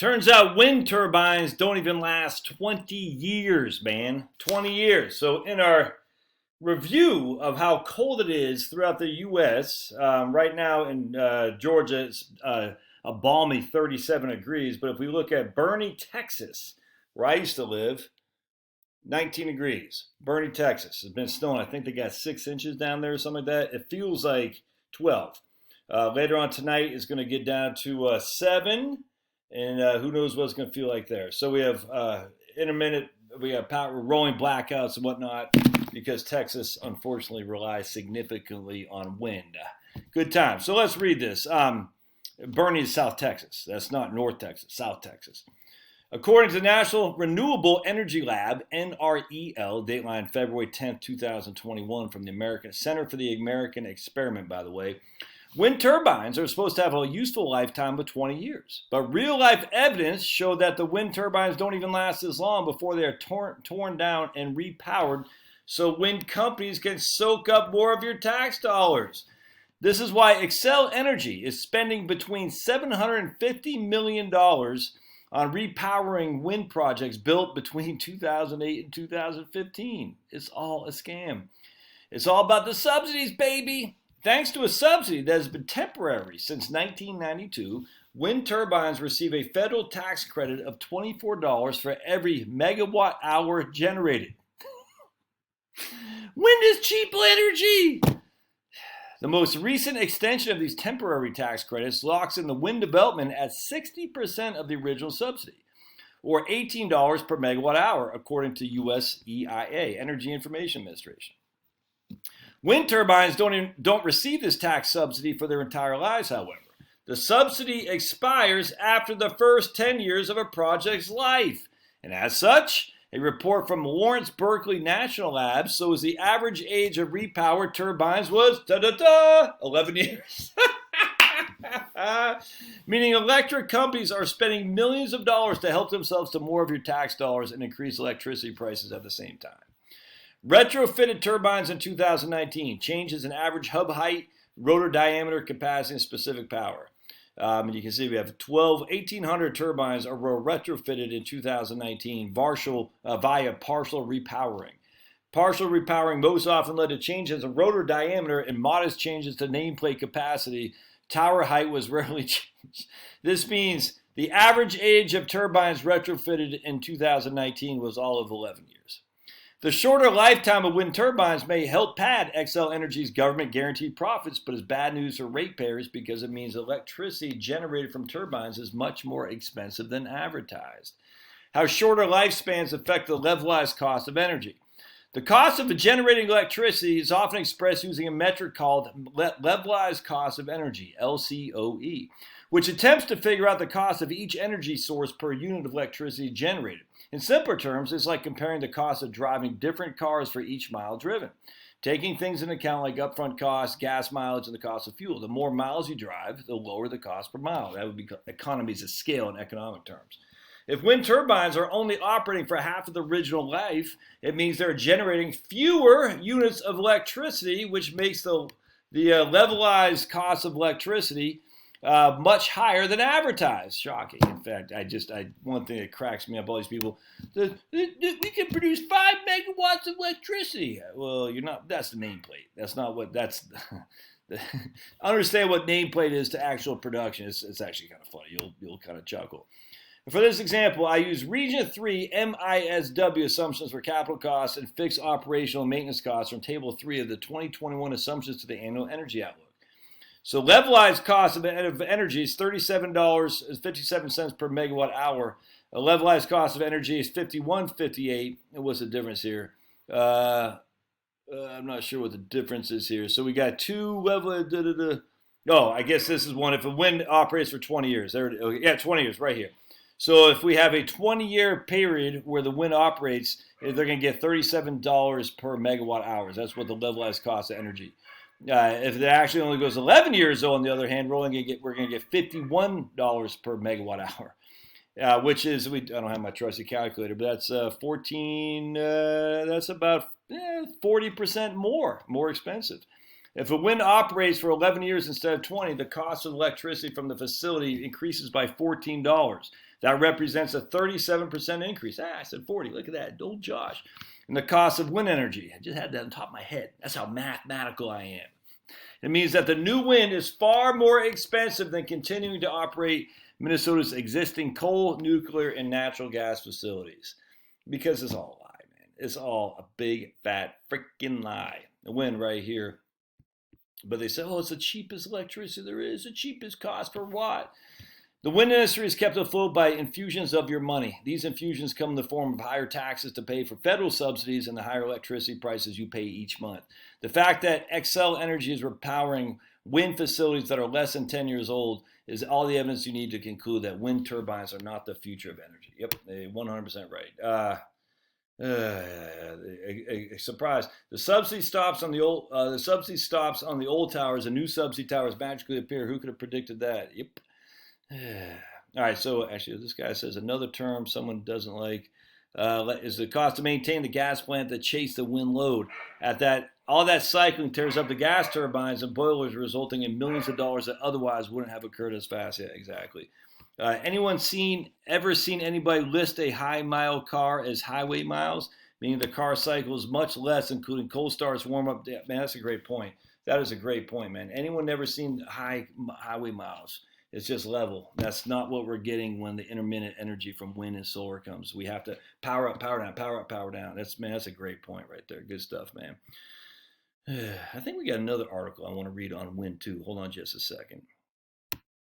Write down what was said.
Turns out wind turbines don't even last 20 years, man. 20 years. So in our review of how cold it is throughout the U.S., right now in Georgia, it's a balmy 37 degrees. But if we look at Bernie, Texas, where I used to live, 19 degrees. Bernie, Texas. It's been snowing. I think they got 6 inches down there or something like that. It feels like 12. Later on tonight, it's going to get down to 7. And who knows what it's going to feel like there. So we have intermittent, we have power, rolling blackouts and whatnot because Texas, unfortunately, relies significantly on wind. Good time. So let's read this. Bernie is South Texas. That's not North Texas, South Texas. According to the National Renewable Energy Lab, NREL, dateline February 10th, 2021, from the American Center for the American Experiment, by the way, wind turbines are supposed to have a useful lifetime of 20 years. But real-life evidence showed that the wind turbines don't even last as long before they are torn down and repowered, so wind companies can soak up more of your tax dollars. This is why Xcel Energy is spending between $750 million on repowering wind projects built between 2008 and 2015. It's all a scam. It's all about the subsidies, baby. Thanks to a subsidy that has been temporary since 1992, wind turbines receive a federal tax credit of $24 for every megawatt hour generated. Wind is cheap energy! The most recent extension of these temporary tax credits locks in the wind development at 60% of the original subsidy, or $18 per megawatt hour, according to US EIA, Energy Information Administration. Wind turbines don't receive this tax subsidy for their entire lives, however. The subsidy expires after the first 10 years of a project's life, and as such, a report from Lawrence Berkeley National Labs shows the average age of repowered turbines was 11 years. Meaning electric companies are spending millions of dollars to help themselves to more of your tax dollars and increase electricity prices at the same time. Retrofitted turbines in 2019, changes in average hub height, rotor diameter, capacity, and specific power. And you can see we have 1,800 turbines are retrofitted in 2019 via partial repowering. Partial repowering most often led to changes in rotor diameter and modest changes to nameplate capacity. Tower height was rarely changed. This means the average age of turbines retrofitted in 2019 was all of 11 years. The shorter lifetime of wind turbines may help pad Xcel Energy's government-guaranteed profits, but is bad news for ratepayers because it means electricity generated from turbines is much more expensive than advertised. How shorter lifespans affect the levelized cost of energy. The cost of generating electricity is often expressed using a metric called levelized cost of energy, LCOE, which attempts to figure out the cost of each energy source per unit of electricity generated. In simpler terms, it's like comparing the cost of driving different cars for each mile driven, taking things into account like upfront costs, gas mileage, and the cost of fuel. The more miles you drive, the lower the cost per mile. That would be economies of scale in economic terms. If wind turbines are only operating for half of the original life, it means they're generating fewer units of electricity, which makes the levelized cost of electricity much higher than advertised. Shocking. In fact, one thing that cracks me up, all these people, we can produce 5 megawatts of electricity. Well, that's the nameplate. That's not what, understand what nameplate is to actual production. It's actually kind of funny. You'll kind of chuckle. For this example, I use Region 3 MISW assumptions for capital costs and fixed operational and maintenance costs from Table 3 of the 2021 assumptions to the annual energy outlook. So levelized cost of energy is $37.57 per megawatt hour. A levelized cost of energy is $51.58. What's the difference here? I'm not sure what the difference is here. So we got two level. Oh, I guess this is one. If a wind operates for 20 years. 20 years right here. So if we have a 20-year period where the wind operates, they're going to get $37 per megawatt hours. That's what the levelized cost of energy. If it actually only goes 11 years, though, on the other hand, we're going to get $51 per megawatt hour, which is I don't have my trusty calculator, but that's 14. That's about 40% more expensive. If a wind operates for 11 years instead of 20, the cost of electricity from the facility increases by $14. That represents a 37% increase. I said 40. Look at that. Old Josh. And the cost of wind energy. I just had that on top of my head. That's how mathematical I am. It means that the new wind is far more expensive than continuing to operate Minnesota's existing coal, nuclear, and natural gas facilities. Because it's all a lie, man. It's all a big, fat, freaking lie. The wind right here. But they say, oh, it's the cheapest electricity there is, the cheapest cost per watt. The wind industry is kept afloat by infusions of your money. These infusions come in the form of higher taxes to pay for federal subsidies and the higher electricity prices you pay each month. The fact that Xcel Energy is repowering wind facilities that are less than 10 years old is all the evidence you need to conclude that wind turbines are not the future of energy. Yep, 100% right. A surprise. The subsidy stops on the old. The subsidy stops on the old towers, and new subsidy towers magically appear. Who could have predicted that? Yep. All right. So actually, this guy says another term someone doesn't like is the cost to maintain the gas plant that chase the wind load. All that cycling tears up the gas turbines and boilers, resulting in millions of dollars that otherwise wouldn't have occurred as fast. Yeah, exactly. Anyone ever seen anybody list a high mile car as highway miles? Meaning the car cycles much less, including cold starts, warm up. Man, that's a great point. That is a great point, man. Anyone never seen highway miles? It's just level. That's not what we're getting when the intermittent energy from wind and solar comes. We have to power up, power down, power up, power down. That's a great point right there. Good stuff, man. I think we got another article I want to read on wind too. Hold on just a second.